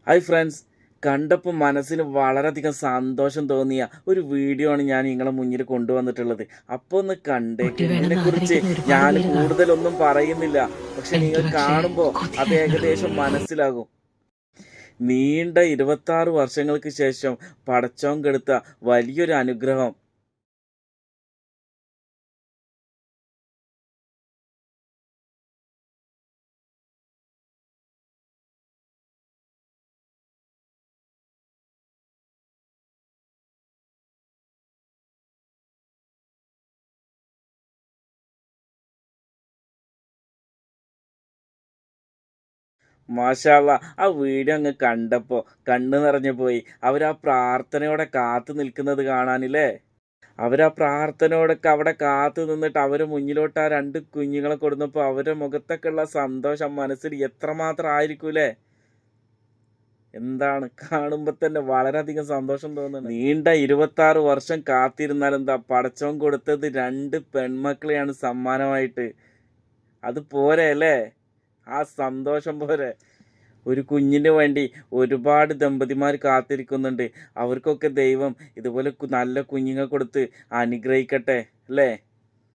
Hi friends, കണ്ടപ്പോൾ മനസ്സിന് വളരെയധികം സന്തോഷം തോന്നിയ ഒരു വീഡിയോ ആണ് ഞാൻ നിങ്ങളെ മുന്നിൽ കൊണ്ടുവന്നിട്ടുള്ളത്. അപ്പോൾ ഒന്ന് കണ്ടേക്ക്. കുട്ടി വേണമെന്ന് ഇതിനെക്കുറിച്ച് ആഗ്രഹിക്കുന്ന ഒരുപാട് ഞാൻ പേര് കാണും. കൂടുതലൊന്നും പറയുന്നില്ല, പക്ഷെ എനിക്ക് നിങ്ങൾ പക്ഷേ കാണുമ്പോൾ അത് കൊതിയായിരുന്നുള്ളൂ. ഏകദേശം മനസ്സിലാകും. നീണ്ട 26 വർഷങ്ങൾക്ക് ശേഷം പടച്ചോൻ കൊടുത്ത വലിയൊരു അനുഗ്രഹം. മാഷാ അല്ലാ, ആ വീഡിയോ അങ്ങ് കണ്ടപ്പോൾ കണ്ണ് നിറഞ്ഞു പോയി. അവരാ പ്രാർത്ഥനയോടെ കാത്തു നിൽക്കുന്നത് കാണാനില്ലേ. അവരാ പ്രാർത്ഥനയോടൊക്കെ അവിടെ കാത്തു നിന്നിട്ട് അവര് മുന്നിലോട്ട് ആ 2 കുഞ്ഞുങ്ങളെ കൊടുന്നപ്പോൾ അവരുടെ മുഖത്തൊക്കെയുള്ള സന്തോഷം മനസ്സിൽ എത്രമാത്രം ആയിരിക്കൂലേ. എന്താണ് കാണുമ്പോൾ തന്നെ വളരെയധികം സന്തോഷം തോന്നുന്നു. നീണ്ട 26 വർഷം കാത്തിരുന്നാലെന്താ, പടച്ചോൻ കൊടുത്തത് 2 പെൺമക്കളെയാണ് സമ്മാനമായിട്ട്. അത് പോരെ അല്ലേ? ആ സന്തോഷം പോരെ. ഒരു കുഞ്ഞിന് വേണ്ടി ഒരുപാട് ദമ്പതിമാർ കാത്തിരിക്കുന്നുണ്ട്. അവർക്കൊക്കെ ദൈവം ഇതുപോലെ നല്ല കുഞ്ഞുങ്ങൾ കൊടുത്ത് അനുഗ്രഹിക്കട്ടെ അല്ലേ?